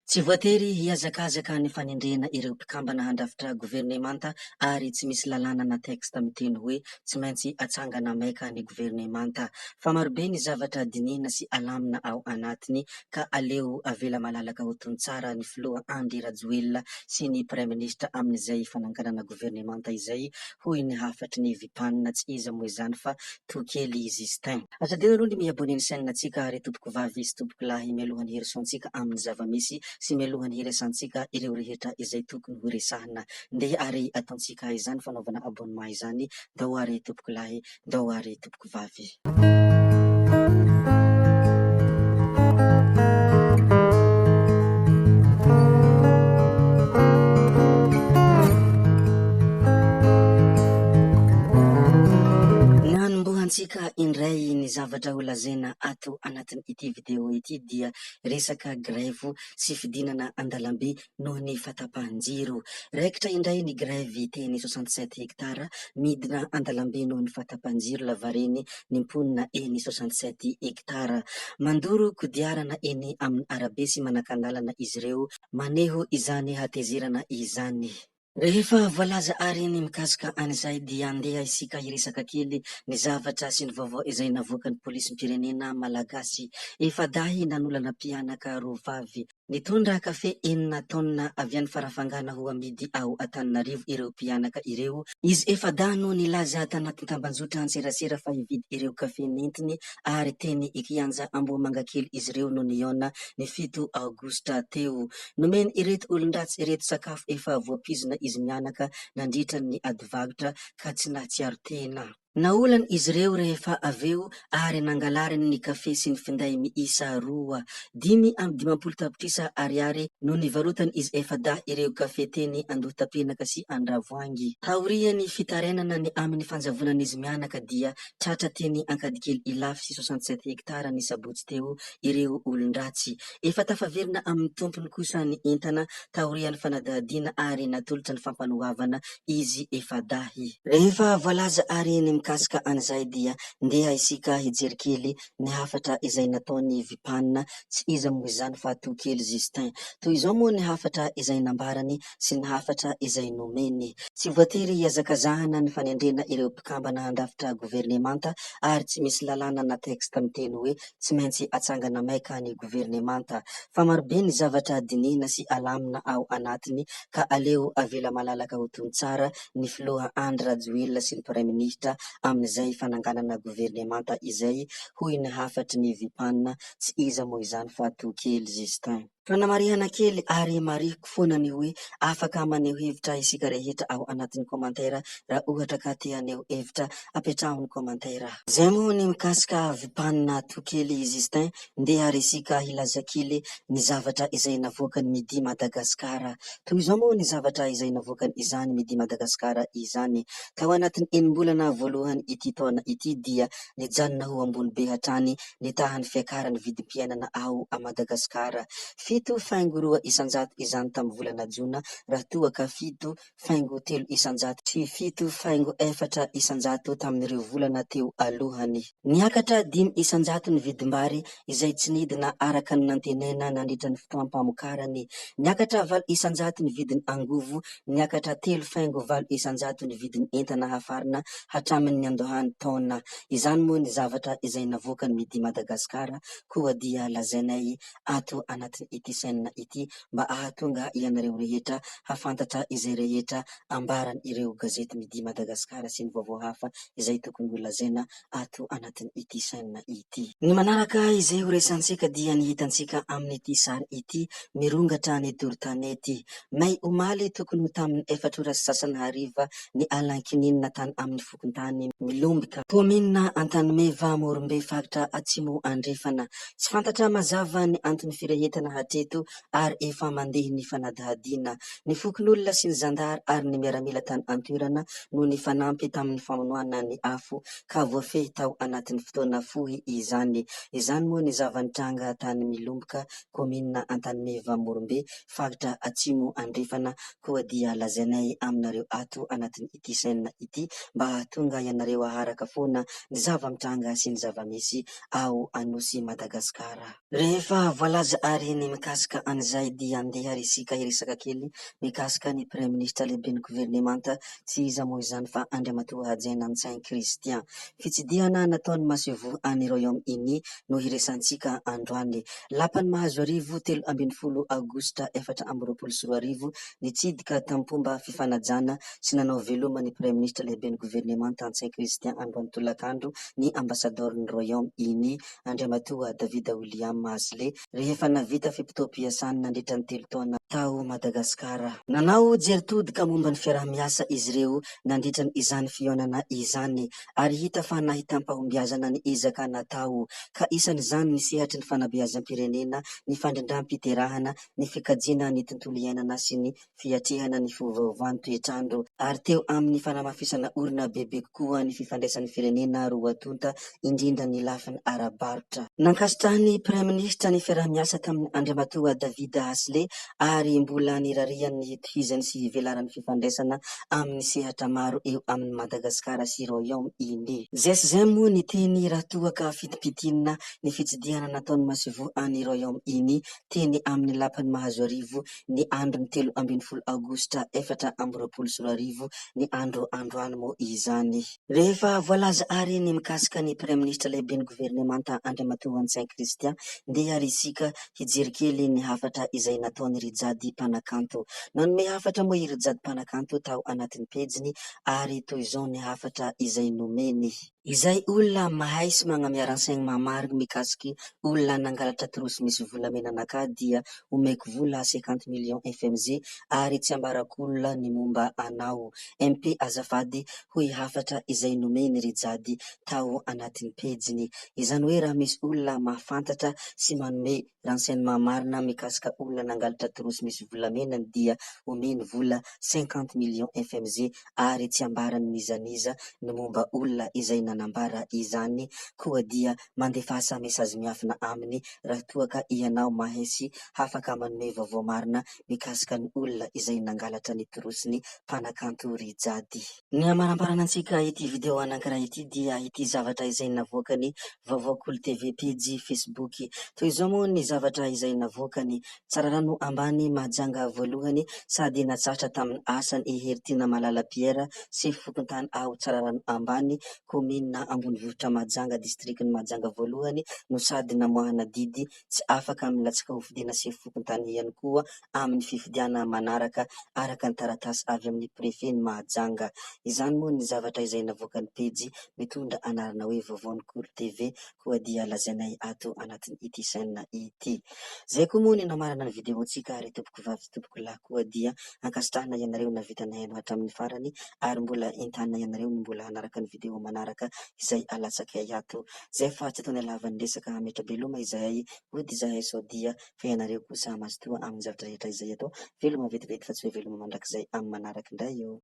Tsy voatery hiazakazaka ny fanendrena ireo mpikambana handrafitra governemanta ary tsy misy lalàna na teksta miteny hoe tsy maintsy atsangana maika ny governemanta. Fa marobe ny zavatra dinihina sy alamina ao anatiny ka aleo avela malalaka ho tony tsara ny filoha Andry Rajoelina sy ny praiminisitra amin'izay fananganana governemanta izay, hoy ny hafatry ny vitanina tsy iza moa izany fa Tokely Justin. Azadeo aloha ny miaboneny sainantsika ary tompoko vavy sy tompoko lahy mialohan'ny herisoantsika amin'ny zavamisy sy mialohan'ny hiresantsika ireo rehetra izay tokony ho resahana ndeha ary ataontsika izany fanaovana abonnement izany. Dao ary tompoko lahy, dao ary tompoko vavy. Nanombohantsika indray ny zavatra ho lazaina ato anatin' ity video ity dia resaka grève sy fidinana an-dalambe noho ny fahatapahan-jiro. Raikitra indray ny grève teny 67 hektara midina an-dalambe noho ny fahatapahan-jiro lavareny nimponina eny 67 hektara. Mandoro kodiarana eny amin'ny arabe sy manakanalana izy ireo maneho izany hatezerana izany. Rehefa voalaza ary ny mikasika an'izay dia andeha isika hiresaka kely ny zavatra sy ny vaovao izay navoaka ny polisim-pirenena malagasy. Efa dahy nanolana mpianaka roa vavy nitondra kafe 9 taona avy any Farafangana ho amidy ao Antananarivo ireo mpianaka ireo. Izy efa dahy no nilaza tanatin'ny tambanjotra an-tserasera fa hividy ireo kafe nentiny ary teny Ikianja Ambohimangakely izy ireo no niona ny 7 aogositra teo. Nomeny ireto olon-dratsy ireto sakafo efa voapizina izy mianaka nandritra ny adivagotra ka tsy nahatsiaro tena. Naolana izy ireo rehefa aveo ary nangalariny ny kafe sy ny finday miisa 2, 5 tapitrisa ariary no nivarotany izy efa dahy ireo kafe teny Andohatapenaka sy Andravoangy. Taorian'ny fitarenana ny amin'ny fanjavonan'izy mianaka dia tratra teny Ankadikely Ilafy sy 67 hektara ny sabotsy teo ireo olon-dratsy. Efa tafaverina amin'ny tompony kosa ny entana taorian'ny fanadihadiana ary natolotra ny fampanohavana izy efa dahy. Rehefa voalaza ary ny mikasika an'izay dia ndeha isika hijery kely ny hafatra izay nataony vipanina tsy iza moa izany fa Tokely Justin. Toy izao moa ny hafatra izay nambarany sy ny hafatra izay nomeny. Tsy voatery hiazakazahana ny fanendrena ireo mpikambana handrafitra governemanta ary tsy misy lalàna na teksta miteny hoe tsy maintsy atsangana maika ny governemanta. Fa marobe ny zavatra dinihina sy alamina ao anatiny ka aleo avela malalaka ho tony tsara ny filoha Andry Rajoelina sy ny praiminisitra amin'izay fananganana governemanta izay, hoy ny hafatry ny vipanina tsy iza moa izany fa Tokely Justin. Fanamarihana kely ary marihiko foana ny hoe afaka maneho hevitra isika rehetra ao anatin'ny komantera raha ohatra ka te haneho hevitra apetrahony komantera. Zay moa ny mikasika vipanina Tokely Justin. Ndeha resika hilaza kely ny zavatra izay navoaka ny Midi Madagasikara. Toy izao moa ny zavatra izay navoaka izany Midi Madagasikara izany. Tao anatin'ny 9 voalohany ity taona ity dia nijanona ho ambony be hatrany nitahan'ny fiakaran'ny vidim-piainana ao a Madagasikara. 7,2 isanjato izany tamin'ny volana Jona raha toa ka 7,3 isanjato sy 7,4 isanjato tamin'ireo volana teo alohany. Niakatra 5 isanjato ny vidim-bary izay tsy nidina araka ny nantenena nandritra ny fotoam-pamokarany. Niakatra 9 isanjato ny vidiny angovo, niakatra 3,4 isanjato ny vidiny entana hafarina hatramin'ny andohany taona. Izany moa ny zavatra izay navoaka ny Midi Madagasikara koa dia lazainay ato anatin'ny ity saina ity mba ahatonga ianareo rehetra hafantatra izay rehetra ambaran ireo gazety Midi Madagasikara sy ny vaovao hafa izay tokony ho lazaina ato anatin'ny ity saina ity. Ny manaraka izay ho resantsika dia ny hitantsika amin'ny ity sary ity mirongatra ny tortanety. May omaly tokony ho tamin'ny 4 ora sy sasany hariva ny alan-kininina tany amin'ny fokontany milombika komina Antanimeva Morombe faritra Atsimo Andrefana. Tsy fantatra mazava ny antony firehetana hatreto ary efa mandeha ny fanadihadiana. Ny fokon'olona sy ny zandary ary ny miaramila tany antoerana no ny fanampy tamin'ny famonoana ny afo ka voafehy tao anatin'ny fotoana fohy izany. Izany moa ny zava-nitranga tany milomboka komina Antanimeva Morombe faritra Atsimo Andrefana koa dia lazainay aminareo ato anatin'ny ity saina ity mba hahatonga ianareo aharaka foana ny zava-mitranga sy ny zava-misy ao Anosy Madagasikara. Rehefa voalaza ary ny mikasika an'izay dia andeha risika hiresaka kely mikasika ny premier ministra lehibe ny governemanta tsy iza moa izany fa Andriamatoa Jean Christian. Fitsidihana nataony Masevo any Royaume-Uni no hiresantsika androany. Lapan'ny mahazo arivo 17 Aogositra 2024 nitsidika tamin'ny fifanajana sy nanao veloma ny premier ministra lehibe ny governemanta Jean Christian androany tolakandro ny ambasador'ny Royaume-Uni Andriamatoa David William Masle rehefa navita fimpitoam-piasany nandritra ny 3 taona tao Madagasikara. Nanao jeritodika momba ny fiaraha-miasa izy ireo nandritra ny izany fihaonana izany ary hita fa nahitam-pahombiazana ny ezaka natao ka isan'izany ny sehatry ny fanabeazam-pirenena, ny fandrindram-piterahana, ny fikajiana ny tontolo iainana sy ny fiatrehana ny fiovaovan'ny toetrandro ary teo amin'ny fanamafisana orona bebe kokoa ny fifandraisan'ny firenena roa tonta indrindra ny lafiny ara-barotra. Nankasitrahany premier ministra ny fiaraha-miasa tamin'ny Andriamatoa David Hasle ary mbola nirarian'ny tohizany sy velaran'ny fifandraisana amin'ny sehatra maro eo amin'ny Madagasikara sy Royaume-Uni. Zay moa ny teny raha toa ka fitipitiana ny fitsidihana nataony Masevo any Royaume-Uni teny amin'ny lapan'ny mahazo arivo ny andro ny 12 Aogositra 2024 ny andro androany moa izany. Rehefa voalaza ary ny mikasika ny premier ministra lehibe ny governemanta Andriamatoa Jean Christian ndeha risika hijery kely ny hafatra izay nataony Rijady mpanakanto. Nanome hafatra moa i Rijady mpanakanto tao anatin'ny pejiny ary toy izao ny hafatra izay nomeny. Izay olona mahay sy magnamia renseignement marina mikasiky olona nangalatra torosy misy volamena anaka dia omeko vola 50 millions FMG ary tsy ambarako olona ny momba anao. MP azafady hoy hafatra izay nomeny Rijady tao anatin'ny pejiny. Izany hoe raha misy olona mahafantatra sy manome renseignement marina mikasika olona nangalatra torosy misy volamena dia omeny vola 50 millions FMG ary tsy ambarany nizaniza ny momba olona izay nanambara izany koa dia mandefasa mesazy miafina aminy raha toa ka ianao mahay sy hafaka manome vaovao marina mikasika ny olona izay nangalatra ny torosiny mpanakanto Rijady. Ny amaramparana antsika ity video anankiray ity dia ity zavatra izay navoakany Vaovaokely TV page Facebook. Toy izao moa ny zavatra izay navoakany: Tsararano ambany Mahajanga voalohany sady natsatra tamin'ny asany Iheritina Malala-Pierre sy fokotany ao Tsararano ambany komina Ambonivohitra Mahajanga distriktin'ny Mahajanga voalohany no sady namoahana didy tsy afaka milatsaka ho fidiana sy fokotany ihany koa amin'ny fifidiana manaraka araka ny taratasy avy amin'ny prefeny Mahajanga. Izany moa ny zavatra izay navoakany pejy mitondra anarana hoe Vaovaokely TV koa dia lazainay ato anatin'ny ity chaîne ity. Zay koa moa ny namarana ny video antsika ary tompoko vavy sy tompoko lahy koa dia ankasitrahana ianareo navitanay haino hatramin'ny farany ary mbola entanina ianareo ny mbola hanaraka ny video manaraka izay alatsakay ato. Zay fa tsy ataony alavan'ny resaka metrabeloma izahay ody izahay sao dia fa ianareo kosa mazotoa amin'ny zavatra rehetra izay atao veloma vetivety fa tsy hoe veloma mandrakizay amin'ny manaraka indray eo.